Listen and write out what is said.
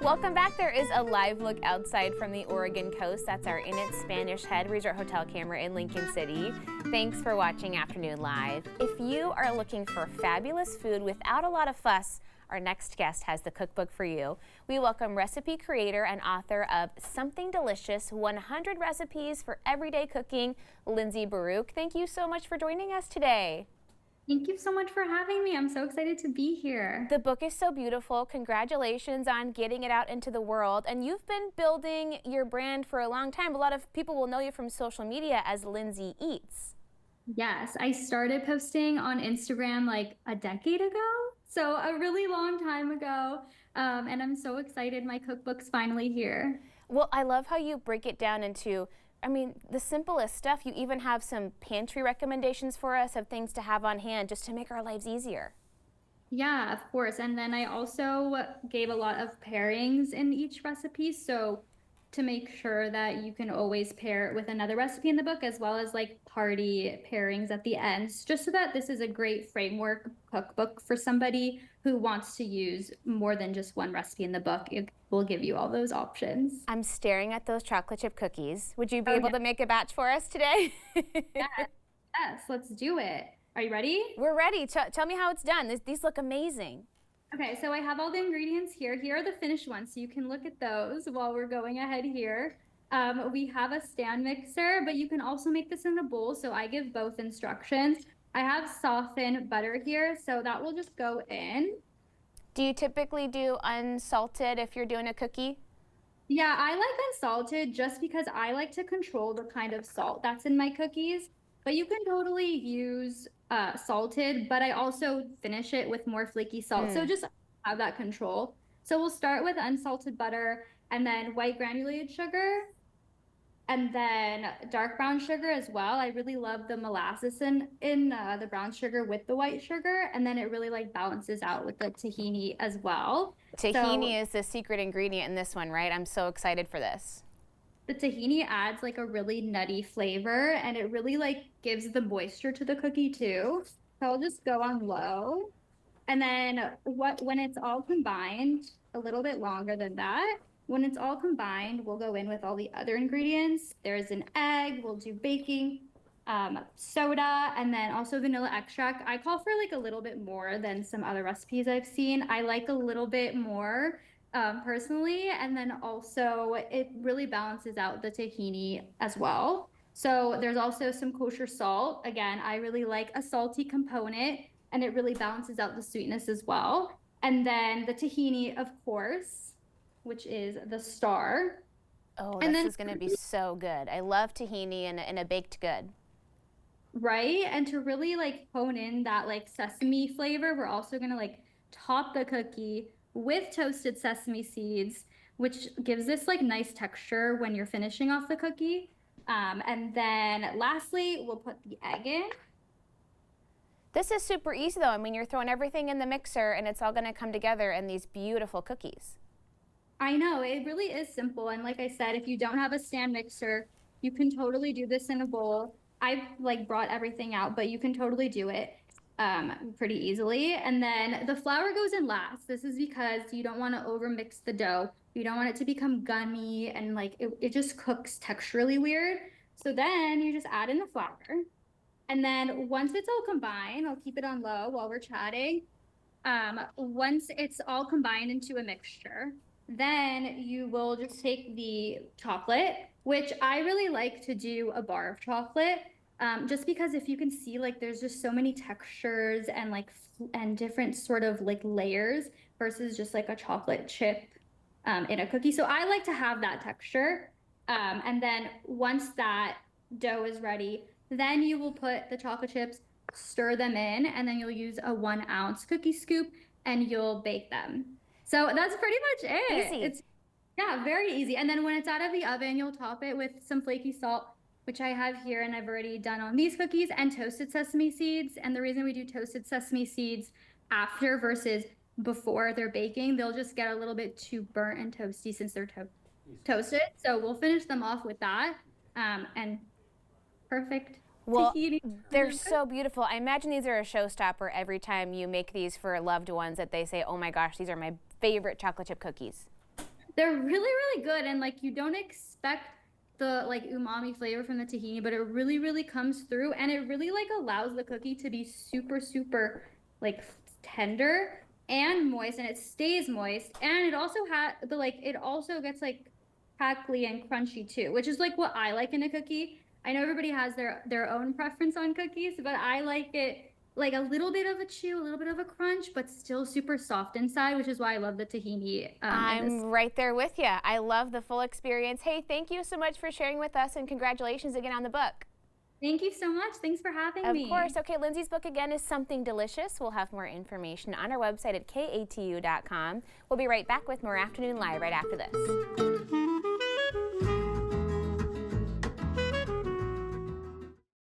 Welcome back. There is a live look outside from the Oregon coast. That's our In It Spanish Head Resort Hotel camera in Lincoln City. Thanks for watching Afternoon Live. If you are looking for fabulous food without a lot of fuss, our next guest has the cookbook for you. We welcome recipe creator and author of Something Delicious, 100 Recipes for Everyday Cooking, Lindsey Baruch. Thank you so much for joining us today. Thank you so much for having me. I'm so excited to be here. The book is so beautiful. Congratulations on getting it out into the world. And you've been building your brand for a long time. A lot of people will know you from social media as Lindsey Eats. Yes, I started posting on Instagram like a decade ago, so a really long time ago. And I'm so excited my cookbook's finally here. Well, I love how you break it down into, the simplest stuff. You even have some pantry recommendations for us of things to have on hand just to make our lives easier. Yeah, of course. And then I also gave a lot of pairings in each recipe. So to make sure that you can always pair it with another recipe in the book, as well as like party pairings at the end, just so that this is a great framework cookbook for somebody who wants to use more than just one recipe in the book. It will give you all those options. I'm staring at those chocolate chip cookies. Would you be able to make a batch for us today? Yes, let's do it. Are you ready? We're ready. Tell me how it's done. These look amazing. Okay, so I have all the ingredients here. Here are the finished ones, so you can look at those while we're going ahead here. We have a stand mixer, but you can also make this in a bowl, so I give both instructions. I have softened butter here, so that will just go in. Do you typically do unsalted if you're doing a cookie? Yeah, I like unsalted just because I like to control the kind of salt that's in my cookies. But you can totally use salted, but I also finish it with more flaky salt. So just have that control. So we'll start with unsalted butter and then white granulated sugar and then dark brown sugar as well. I really love the molasses in the brown sugar with the white sugar, and then it really like balances out with the tahini as well. Tahini is the secret ingredient in this one, right? I'm so excited for this. The tahini adds like a really nutty flavor, and it really like gives the moisture to the cookie too. So I'll just go on low. And then when it's all combined, a little bit longer than that, when it's all combined, we'll go in with all the other ingredients. There's an egg, we'll do baking soda, and then also vanilla extract. I call for like a little bit more than some other recipes I've seen. I like a little bit more personally, and then also it really balances out the tahini as well. So there's also some kosher salt. Again, I really like a salty component, and it really balances out the sweetness as well. And then the tahini, of course, which is the star. Oh, this is going to be so good. I love tahini in a baked good. Right? And to really like hone in that like sesame flavor, we're also going to like top the cookie with toasted sesame seeds, which gives this like nice texture when you're finishing off the cookie. And then lastly, we'll put the egg in. This is super easy though. You're throwing everything in the mixer and it's all going to come together in these beautiful cookies. I know, it really is simple. And like I said, if you don't have a stand mixer, you can totally do this in a bowl. I've like brought everything out, but you can totally do it pretty easily. And then the flour goes in last. This is because you don't want to overmix the dough. You don't want it to become gummy and like it just cooks texturally weird. So then you just add in the flour. And then once it's all combined, I'll keep it on low while we're chatting. Once it's all combined into a mixture, then you will just take the chocolate, which I really like to do a bar of chocolate. Just because if you can see, like there's just so many textures and like and different sort of like layers versus just like a chocolate chip in a cookie. So I like to have that texture. And then once that dough is ready, then you will put the chocolate chips, stir them in, and then you'll use a 1 ounce cookie scoop and you'll bake them. So that's pretty much it. Easy. Yeah, very easy. And then when it's out of the oven, you'll top it with some flaky salt, which I have here and I've already done on these cookies, and toasted sesame seeds. And the reason we do toasted sesame seeds after versus before they're baking, they'll just get a little bit too burnt and toasty since they're toasted. So we'll finish them off with that. And perfect. Well, they're so beautiful. I imagine these are a showstopper every time you make these for loved ones that they say, oh my gosh, these are my favorite chocolate chip cookies. They're really, really good, and like you don't expect the like umami flavor from the tahini, but it really, really comes through, and it really like allows the cookie to be super, super like tender and moist, and it stays moist, and it also has the like it also gets like crackly and crunchy too, which is like what I like in a cookie. I know everybody has their own preference on cookies, but I like it like a little bit of a chew, a little bit of a crunch, but still super soft inside, which is why I love the tahini in I'm this. right there with you. I love the full experience. Hey, thank you so much for sharing with us, and congratulations again on the book. Thank you so much. Thanks for having me. Of course. Okay, Lindsay's book again is Something Delicious. We'll have more information on our website at katu.com. We'll be right back with more Afternoon Live right after this.